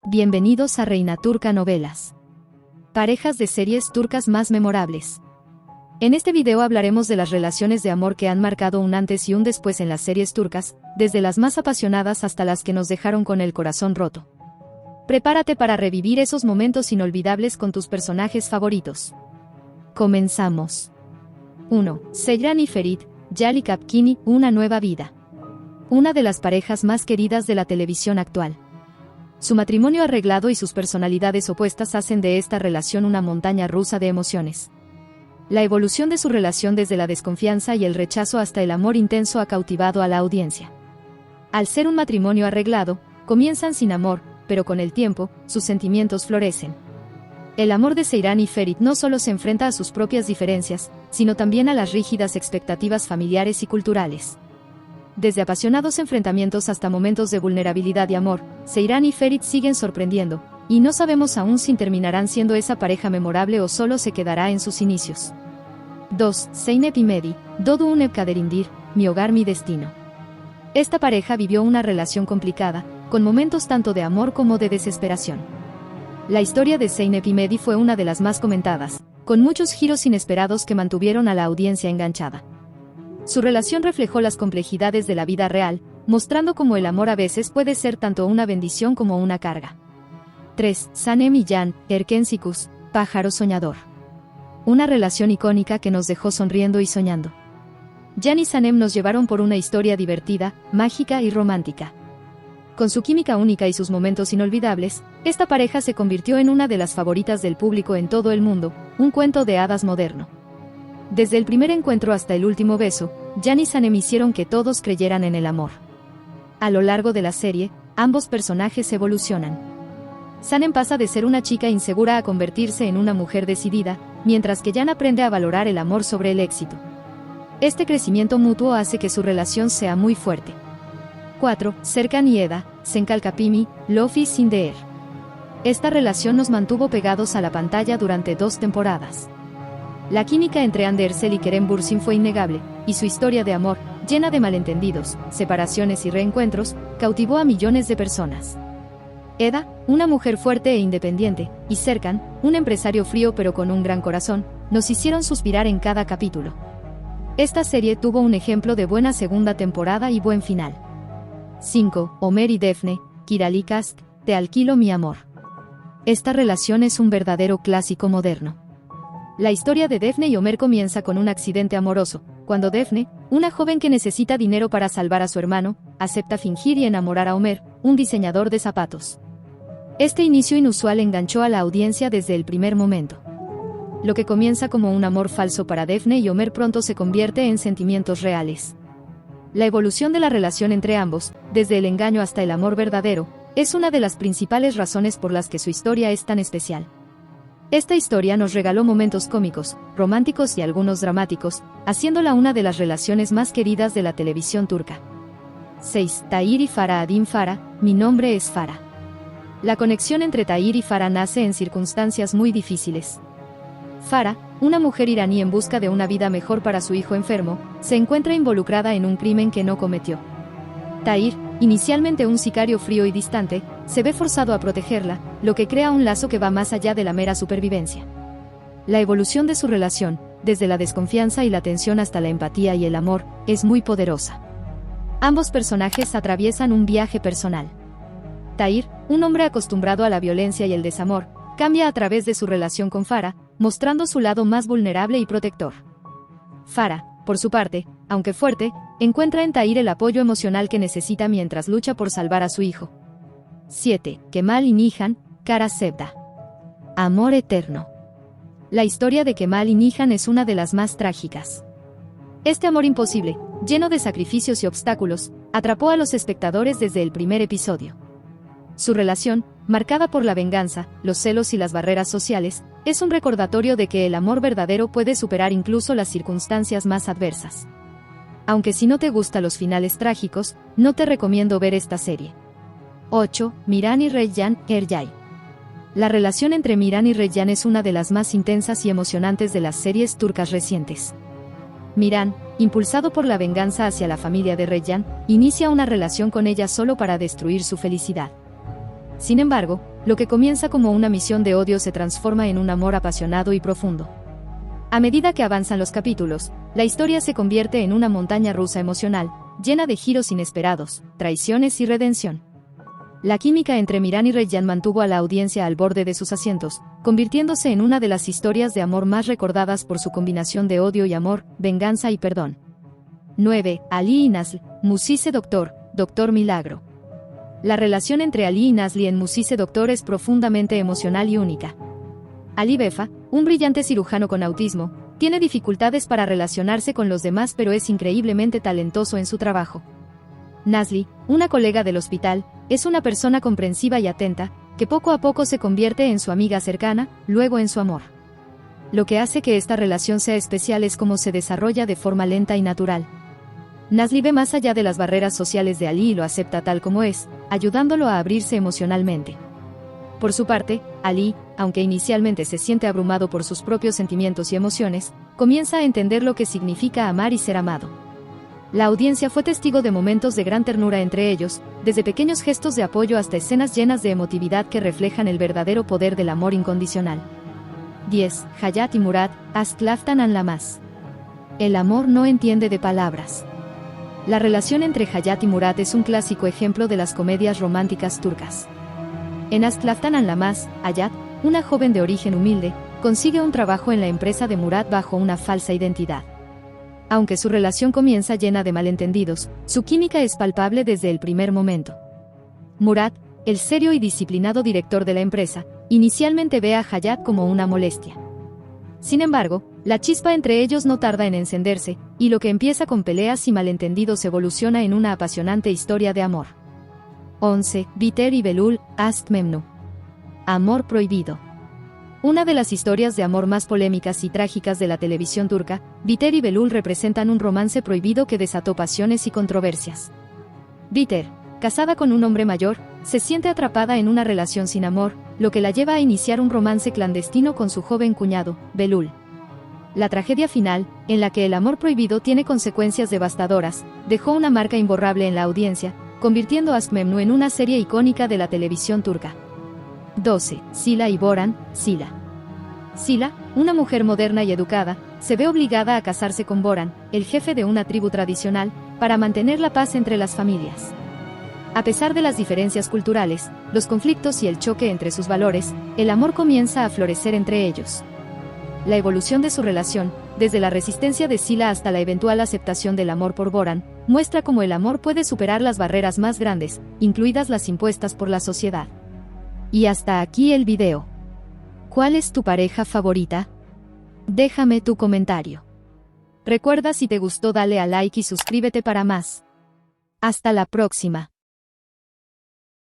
Bienvenidos a Reina Turca Novelas. Parejas de series turcas más memorables. En este video hablaremos de las relaciones de amor que han marcado un antes y un después en las series turcas, desde las más apasionadas hasta las que nos dejaron con el corazón roto. Prepárate para revivir esos momentos inolvidables con tus personajes favoritos. Comenzamos. 1. Seyran y Ferit, Yali Kapkini, una nueva vida. Una de las parejas más queridas de la televisión actual. Su matrimonio arreglado y sus personalidades opuestas hacen de esta relación una montaña rusa de emociones. La evolución de su relación desde la desconfianza y el rechazo hasta el amor intenso ha cautivado a la audiencia. Al ser un matrimonio arreglado, comienzan sin amor, pero con el tiempo, sus sentimientos florecen. El amor de Seyran y Ferit no solo se enfrenta a sus propias diferencias, sino también a las rígidas expectativas familiares y culturales. Desde apasionados enfrentamientos hasta momentos de vulnerabilidad y amor, Seyran y Ferit siguen sorprendiendo, y no sabemos aún si terminarán siendo esa pareja memorable o solo se quedará en sus inicios. 2. Zeynep y Mehdi, Dodu Unep Kaderindir, mi hogar mi destino. Esta pareja vivió una relación complicada, con momentos tanto de amor como de desesperación. La historia de Zeynep y Mehdi fue una de las más comentadas, con muchos giros inesperados que mantuvieron a la audiencia enganchada. Su relación reflejó las complejidades de la vida real, mostrando cómo el amor a veces puede ser tanto una bendición como una carga. 3. Sanem y Can, Erken Sikus, pájaro soñador. Una relación icónica que nos dejó sonriendo y soñando. Can y Sanem nos llevaron por una historia divertida, mágica y romántica. Con su química única y sus momentos inolvidables, esta pareja se convirtió en una de las favoritas del público en todo el mundo, un cuento de hadas moderno. Desde el primer encuentro hasta el último beso, Can y Sanem hicieron que todos creyeran en el amor. A lo largo de la serie, ambos personajes evolucionan. Sanem pasa de ser una chica insegura a convertirse en una mujer decidida, mientras que Can aprende a valorar el amor sobre el éxito. Este crecimiento mutuo hace que su relación sea muy fuerte. 4. Serkan y Eda, Senkal Kapimi, Lofi Sindeer. Esta relación nos mantuvo pegados a la pantalla durante 2 temporadas. La química entre Andersel y Kerem Bürsin fue innegable, y su historia de amor, llena de malentendidos, separaciones y reencuentros, cautivó a millones de personas. Eda, una mujer fuerte e independiente, y Serkan, un empresario frío pero con un gran corazón, nos hicieron suspirar en cada capítulo. Esta serie tuvo un ejemplo de buena segunda temporada y buen final. 5. Ömer y Defne, Kirali Kask, te alquilo mi amor. Esta relación es un verdadero clásico moderno. La historia de Defne y Ömer comienza con un accidente amoroso, cuando Defne, una joven que necesita dinero para salvar a su hermano, acepta fingir y enamorar a Ömer, un diseñador de zapatos. Este inicio inusual enganchó a la audiencia desde el primer momento. Lo que comienza como un amor falso para Defne y Ömer pronto se convierte en sentimientos reales. La evolución de la relación entre ambos, desde el engaño hasta el amor verdadero, es una de las principales razones por las que su historia es tan especial. Esta historia nos regaló momentos cómicos, románticos y algunos dramáticos, haciéndola una de las relaciones más queridas de la televisión turca. 6. Tahir y Farah Adim Farah, mi nombre es Farah. La conexión entre Tahir y Farah nace en circunstancias muy difíciles. Farah, una mujer iraní en busca de una vida mejor para su hijo enfermo, se encuentra involucrada en un crimen que no cometió. Tahir, inicialmente un sicario frío y distante, se ve forzado a protegerla, lo que crea un lazo que va más allá de la mera supervivencia. La evolución de su relación, desde la desconfianza y la tensión hasta la empatía y el amor, es muy poderosa. Ambos personajes atraviesan un viaje personal. Tahir, un hombre acostumbrado a la violencia y el desamor, cambia a través de su relación con Farah, mostrando su lado más vulnerable y protector. Farah, por su parte, aunque fuerte, encuentra en Tahir el apoyo emocional que necesita mientras lucha por salvar a su hijo. 7. Kemal y Nihan, Kara Sevda. Amor eterno. La historia de Kemal y Nihan es una de las más trágicas. Este amor imposible, lleno de sacrificios y obstáculos, atrapó a los espectadores desde el primer episodio. Su relación, marcada por la venganza, los celos y las barreras sociales, es un recordatorio de que el amor verdadero puede superar incluso las circunstancias más adversas. Aunque si no te gustan los finales trágicos, no te recomiendo ver esta serie. 8. Miran y Reyyan, Erjay. La relación entre Miran y Reyyan es una de las más intensas y emocionantes de las series turcas recientes. Miran, impulsado por la venganza hacia la familia de Reyyan, inicia una relación con ella solo para destruir su felicidad. Sin embargo, lo que comienza como una misión de odio se transforma en un amor apasionado y profundo. A medida que avanzan los capítulos, la historia se convierte en una montaña rusa emocional, llena de giros inesperados, traiciones y redención. La química entre Miran y Rayyan mantuvo a la audiencia al borde de sus asientos, convirtiéndose en una de las historias de amor más recordadas por su combinación de odio y amor, venganza y perdón. 9. Ali y Nazl, Musise Doctor, Doctor Milagro. La relación entre Ali y Nazli en Musise Doctor es profundamente emocional y única. Ali Befa, un brillante cirujano con autismo, tiene dificultades para relacionarse con los demás pero es increíblemente talentoso en su trabajo. Nazli, una colega del hospital, es una persona comprensiva y atenta, que poco a poco se convierte en su amiga cercana, luego en su amor. Lo que hace que esta relación sea especial es cómo se desarrolla de forma lenta y natural. Nazli ve más allá de las barreras sociales de Ali y lo acepta tal como es, ayudándolo a abrirse emocionalmente. Por su parte, Ali, aunque inicialmente se siente abrumado por sus propios sentimientos y emociones, comienza a entender lo que significa amar y ser amado. La audiencia fue testigo de momentos de gran ternura entre ellos, desde pequeños gestos de apoyo hasta escenas llenas de emotividad que reflejan el verdadero poder del amor incondicional. 10. Hayat y Murat, Ask Laftan an Lamas. El amor no entiende de palabras. La relación entre Hayat y Murat es un clásico ejemplo de las comedias románticas turcas. En Ask Laftan an Lamas, Hayat, una joven de origen humilde, consigue un trabajo en la empresa de Murat bajo una falsa identidad. Aunque su relación comienza llena de malentendidos, su química es palpable desde el primer momento. Murat, el serio y disciplinado director de la empresa, inicialmente ve a Hayat como una molestia. Sin embargo, la chispa entre ellos no tarda en encenderse, y lo que empieza con peleas y malentendidos evoluciona en una apasionante historia de amor. 11. Biter y Belul, Ask Memnu. Amor prohibido. Una de las historias de amor más polémicas y trágicas de la televisión turca, Biter y Belul representan un romance prohibido que desató pasiones y controversias. Biter, casada con un hombre mayor, se siente atrapada en una relación sin amor, lo que la lleva a iniciar un romance clandestino con su joven cuñado, Belul. La tragedia final, en la que el amor prohibido tiene consecuencias devastadoras, dejó una marca imborrable en la audiencia, convirtiendo a Ask Memnu en una serie icónica de la televisión turca. 12. Sila y Boran, Sila. Sila, una mujer moderna y educada, se ve obligada a casarse con Boran, el jefe de una tribu tradicional, para mantener la paz entre las familias. A pesar de las diferencias culturales, los conflictos y el choque entre sus valores, el amor comienza a florecer entre ellos. La evolución de su relación, desde la resistencia de Sila hasta la eventual aceptación del amor por Boran, muestra cómo el amor puede superar las barreras más grandes, incluidas las impuestas por la sociedad. Y hasta aquí el video. ¿Cuál es tu pareja favorita? Déjame tu comentario. Recuerda, si te gustó, dale a like y suscríbete para más. Hasta la próxima.